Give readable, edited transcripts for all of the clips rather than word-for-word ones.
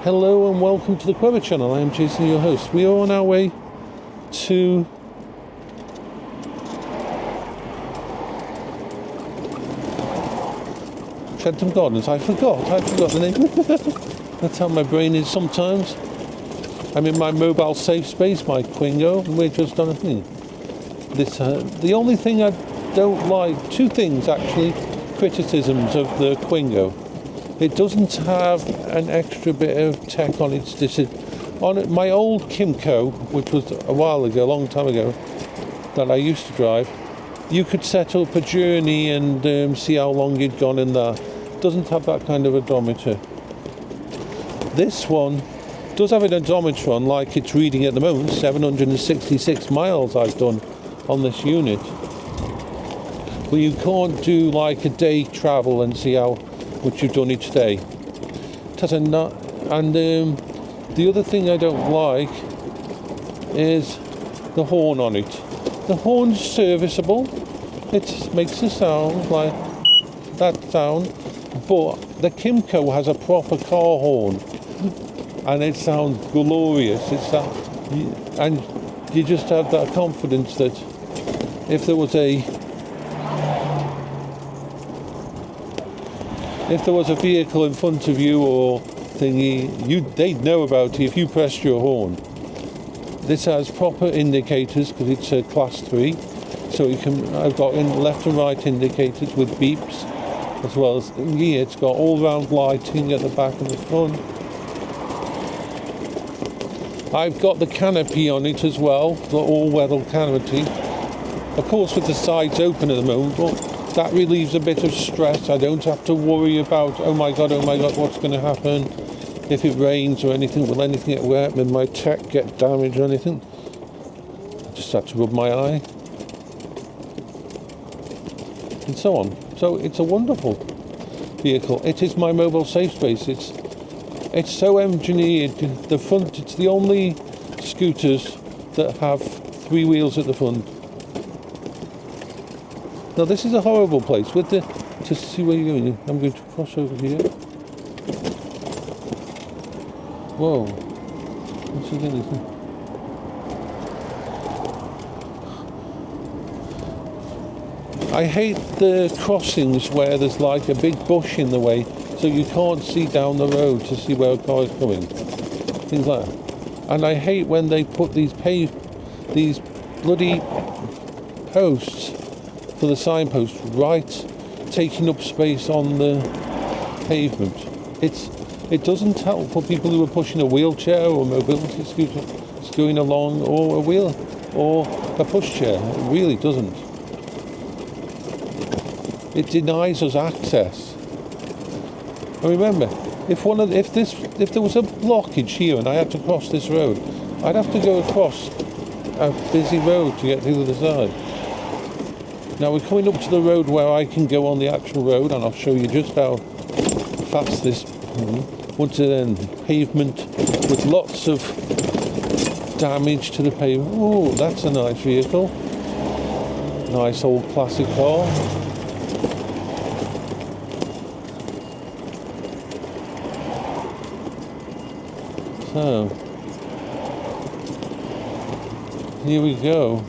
Hello and welcome to the Quever channel. I am Jason, your host. We are on our way to Trentham Gardens. I forgot the name. That's how my brain is sometimes. I'm in my mobile safe space, my Quingo, and we're just on a thing. The only thing I don't like, two things actually, criticisms of the Quingo. It doesn't have an extra bit of tech on its on it. My old Kymco, which was a while ago, a long time ago, that I used to drive, you could set up a journey and see how long you'd gone in there. Doesn't have that kind of odometer. This one does have an odometer on, like it's reading at the moment, 766 miles I've done on this unit. But you can't do like a day travel and see how much you've done each day. It has a nut, and the other thing I don't like is the horn on it. The horn's serviceable. It makes a sound like that sound, but the Kymco has a proper car horn, and it sounds glorious. And you just have that confidence that if there was a vehicle in front of you or thingy, they'd know about it if you pressed your horn. This has proper indicators because it's a class 3, so I've got left and right indicators with beeps, as well as here it's got all-round lighting at the back and the front. I've got the canopy on it as well, the all-weather canopy. Of course, with the sides open at the moment, but that relieves a bit of stress. I don't have to worry about, oh my god, what's going to happen if it rains or anything. Will anything get wet? Will my tech get damaged or anything? I just have to rub my eye. And so on. So it's a wonderful vehicle. It is my mobile safe space. It's so engineered. The front, it's the only scooters that have 3 wheels at the front. Now this is a horrible place. To see where you're going, I'm going to cross over here. Whoa. What's it doing? I hate the crossings where there's like a big bush in the way, so you can't see down the road to see where a car is coming. Things like that. And I hate when they put these bloody posts for the signpost right taking up space on the pavement. It doesn't help for people who are pushing a wheelchair or a mobility scooter going along, or a wheel or a pushchair. It really doesn't. It denies us access. And remember, if there was a blockage here and I had to cross this road, I'd have to go across a busy road to get to the other side. Now we're coming up to the road where I can go on the actual road, and I'll show you just how fast this once again pavement with lots of damage to the pavement. Oh, that's a nice vehicle. Nice old classic car. So here we go.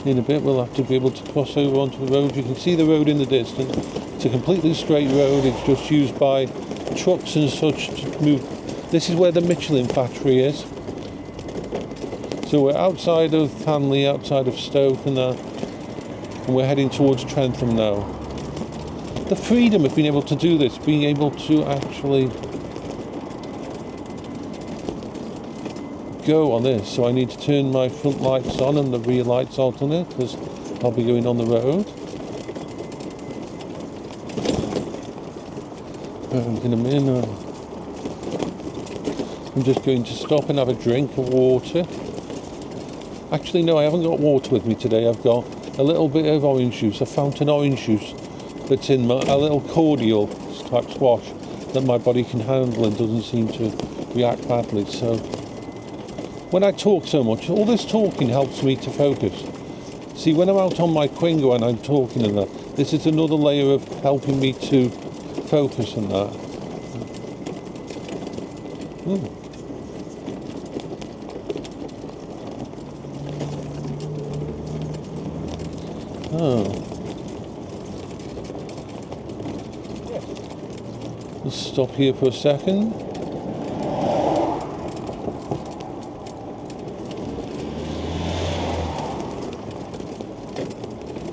In a bit we'll have to be able to cross over onto the road. You can see the road in the distance. It's a completely straight road. It's just used by trucks and such to move. This is where the Michelin factory is. So we're outside of Hanley, outside of Stoke and we're heading towards Trentham now. The freedom of being able to do this, being able to actually go on this. So I need to turn my front lights on and the rear lights alternate because I'll be going on the road. In a minute, I'm just going to stop and have a drink of water. Actually, no, I haven't got water with me today. I've got a little bit of orange juice, a fountain orange juice that's in a little cordial type squash that my body can handle and doesn't seem to react badly. So when I talk so much, all this talking helps me to focus. See, when I'm out on my Quingo and I'm talking and that, this is another layer of helping me to focus on that. Oh. Let's stop here for a second.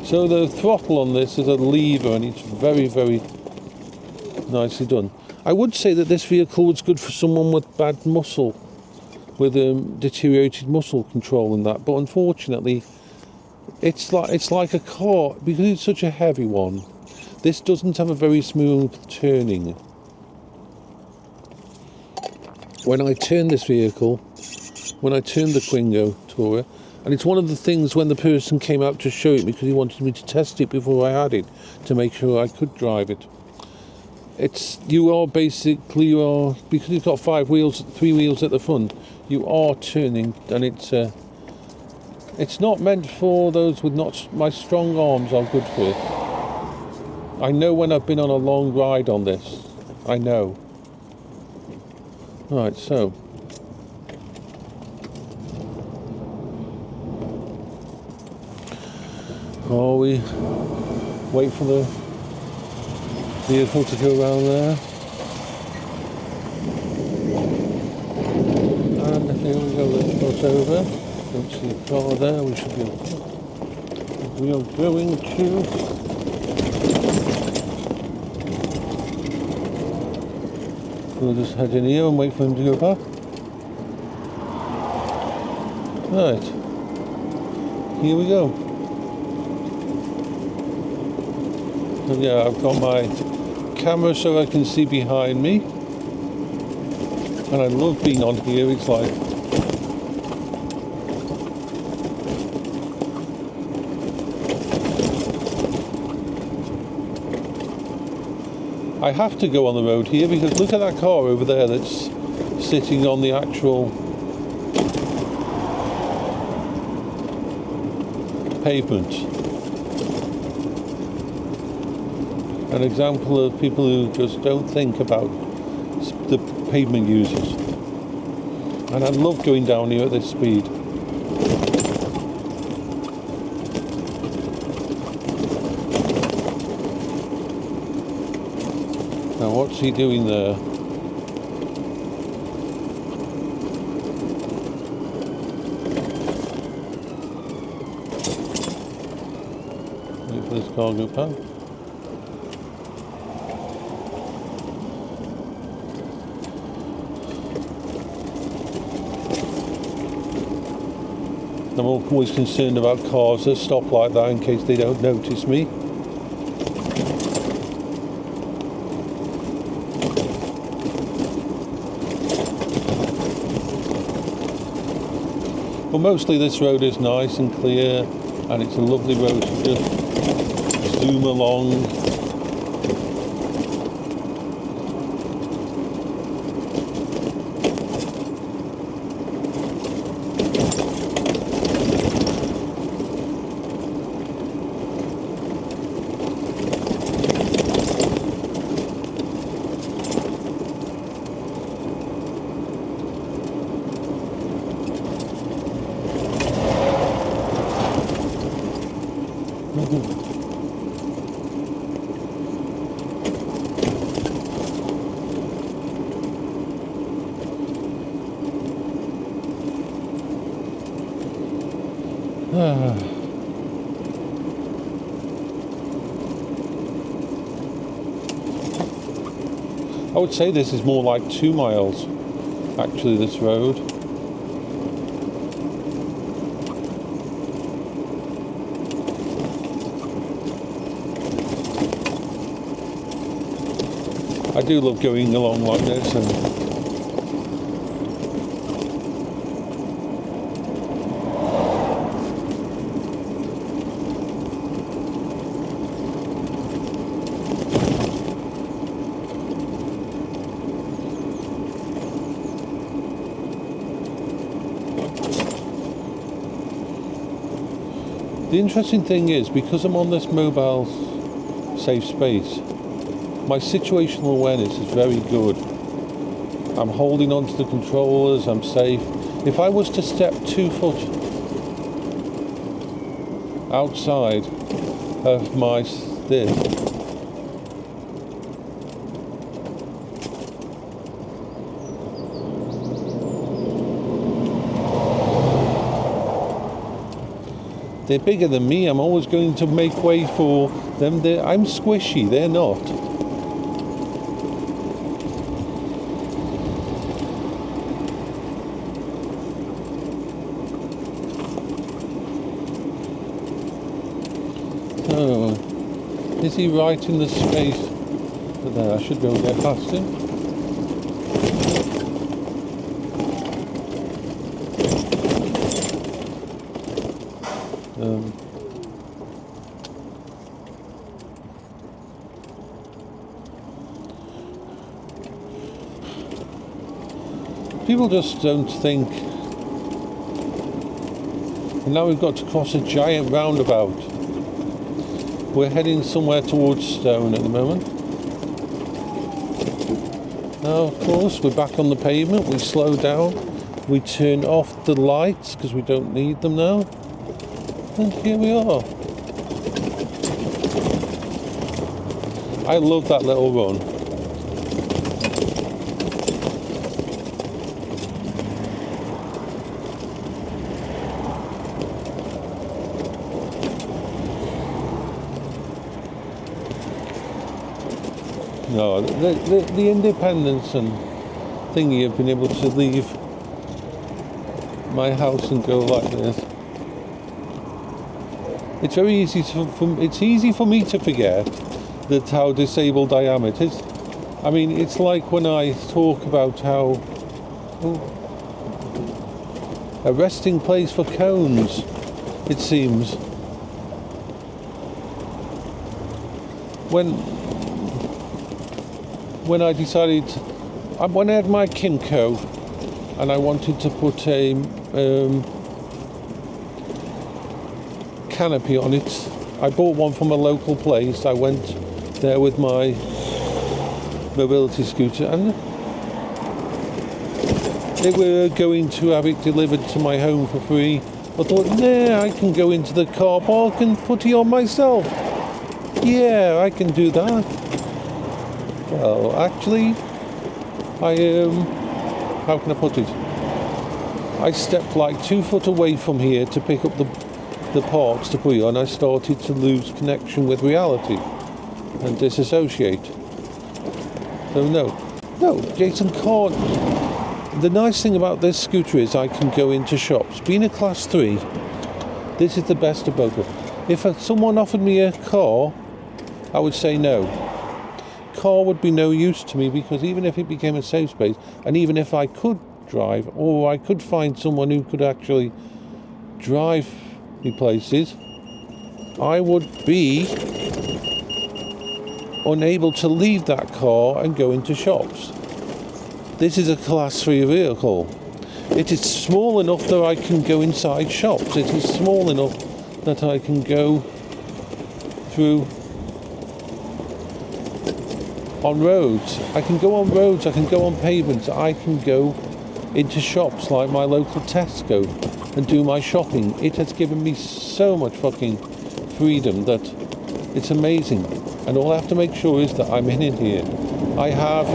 So the throttle on this is a lever, and it's very, very nicely done. I would say that this vehicle was good for someone with bad muscle, with deteriorated muscle control and that, but unfortunately it's like a car, because it's such a heavy one. This doesn't have a very smooth turning. When I turn this vehicle, when I turn the Twingo Tourer, and it's one of the things when the person came out to show it because he wanted me to test it before I had it, to make sure I could drive it. Because you've got 3 wheels at the front, you are turning, and it's not meant for those with not, my strong arms are good for it. I know when I've been on a long ride on this, I know. Right, so. We wait for the vehicle to go around there. And here we go, let's cross over. Don't see a car there, we are going to... We'll just head in here and wait for him to go back. Right. Here we go. And yeah, I've got my camera so I can see behind me. And I love being on here, it's like... I have to go on the road here because look at that car over there that's sitting on the actual pavement. An example of people who just don't think about the pavement users. And I love going down here at this speed. Now what's he doing there? Wait for this car to go past. I'm always concerned about cars that stop like that in case they don't notice me. But mostly this road is nice and clear, and it's a lovely road to just zoom along. I would say this is more like 2 miles, actually, this road. I do love going along like this, and the interesting thing is, because I'm on this mobile safe space, my situational awareness is very good. I'm holding onto the controllers, I'm safe. If I was to step 2 foot outside of my this, they're bigger than me. I'm always going to make way for them. I'm squishy, they're not. Oh, is he right in the space? But there, I should be able to get past him. People just don't think. And now we've got to cross a giant roundabout. We're heading somewhere towards Stone at the moment. Now, of course, we're back on the pavement. We slow down. We turn off the lights because we don't need them now. And here we are. I love that little run. No, the independence and thingy of being able to leave my house and go like this. It's very easy it's easy for me to forget that how disabled I am. It is. I mean, it's like when I talk about how a resting place for cones, it seems. When I decided, when I had my Kymco and I wanted to put a canopy on it, I bought one from a local place. I went there with my mobility scooter and they were going to have it delivered to my home for free. I thought, nah, I can go into the car park and put it on myself. Yeah, I can do that. Well, actually, how can I put it? I stepped like 2 foot away from here to pick up the parts to put it on. I started to lose connection with reality and disassociate. So no, Jason can't. The nice thing about this scooter is I can go into shops. Being a class 3, this is the best of both. If someone offered me a car, I would say no. Car would be no use to me because even if it became a safe space and even if I could drive or I could find someone who could actually drive me places, I would be unable to leave that car and go into shops. This is a class 3 vehicle. It is small enough that I can go inside shops. It is small enough that I can go through on roads. I can go on roads, I can go on pavements, I can go into shops like my local Tesco and do my shopping. It has given me so much fucking freedom that it's amazing. And all I have to make sure is that I'm in here. I have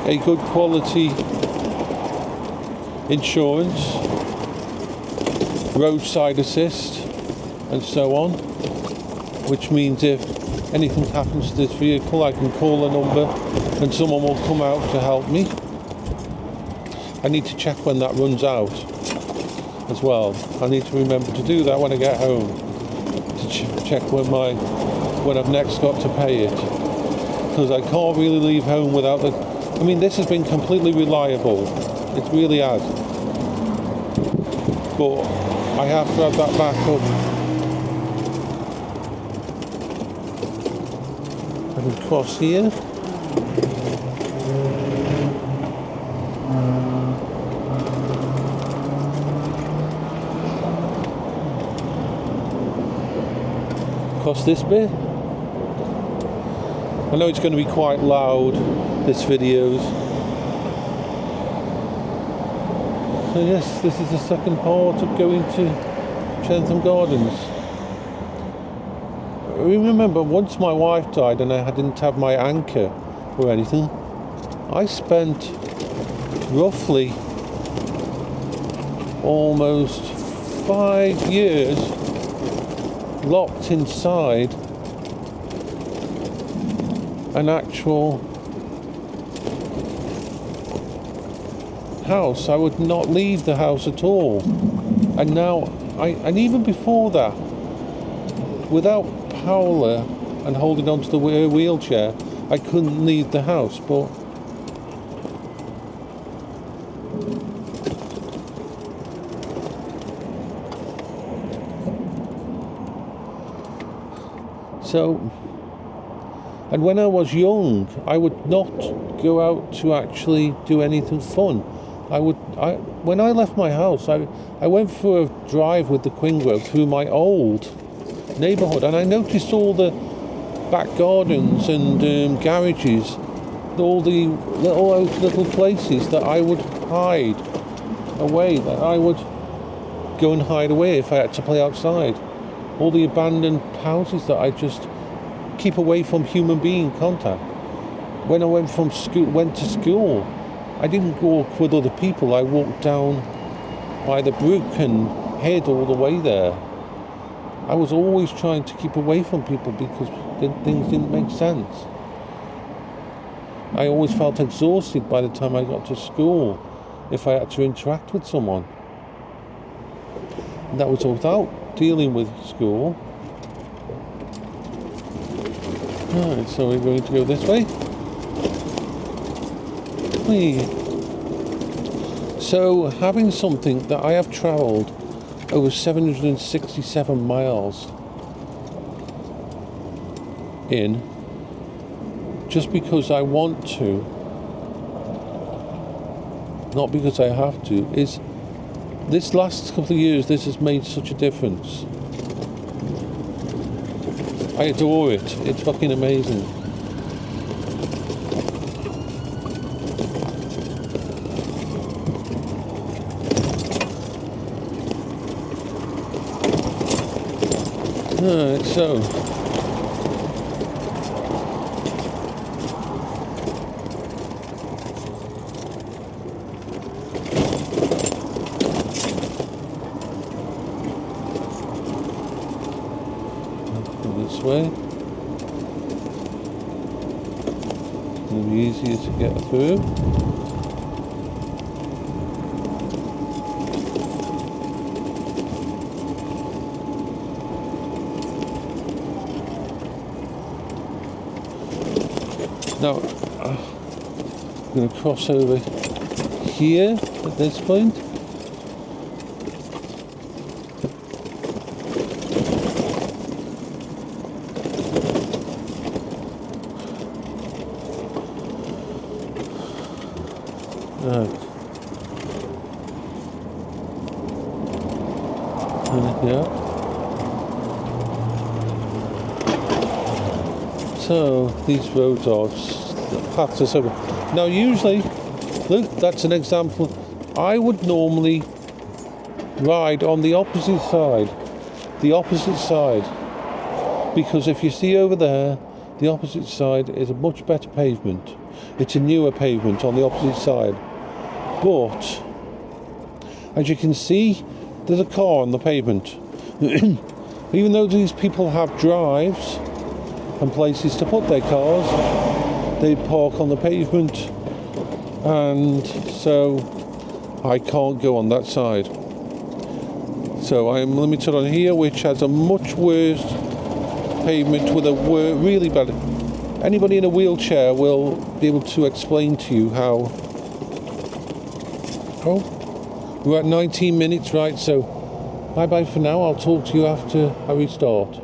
a good quality insurance, roadside assist, and so on, which means if anything happens to this vehicle, I can call a number and someone will come out to help me. I need to check when that runs out as well. I need to remember to do that when I get home, to check when I've next got to pay it, because I can't really leave home without the. I mean, this has been completely reliable. It really has. But I have to have that backup. I can cross here. Cross this bit. I know it's going to be quite loud, this videos. So yes, this is the second part of going to Chentham Gardens. I remember once my wife died and I didn't have my anchor or anything, I spent roughly almost 5 years locked inside an actual house. I would not leave the house at all. And now, and even before that, without Paola and holding onto the wheelchair, I couldn't leave the house. But so, and when I was young, I would not go out to actually do anything fun. When I left my house, I went for a drive with the Quingo through my old neighbourhood, and I noticed all the back gardens and garages, all the little places that I would hide away, that I would go and hide away if I had to play outside. All the abandoned houses that I just keep away from human being contact. When I went to school, I didn't walk with other people. I walked down by the brook and head all the way there. I was always trying to keep away from people because things didn't make sense. I always felt exhausted by the time I got to school if I had to interact with someone. And that was without dealing with school. Alright, so we're going to go this way. So, having something that I have travelled over 767 miles in, just because I want to, not because I have to, is this last couple of years, this has made such a difference. I adore it. It's fucking amazing. Alright, so go this way. It'll be easier to get through. Now, I'm going to cross over here at this point. Right. Yeah. So these roads are paths are so good. Now usually, look, that's an example. I would normally ride on the opposite side. Because if you see over there, the opposite side is a much better pavement. It's a newer pavement on the opposite side. But as you can see, there's a car on the pavement. Even though these people have drives and places to put their cars, they park on the pavement, and so I can't go on that side. So I am limited on here, which has a much worse pavement with a really bad. Anybody in a wheelchair will be able to explain to you how. Oh, we're at 19 minutes, right? So bye bye for now. I'll talk to you after I restart.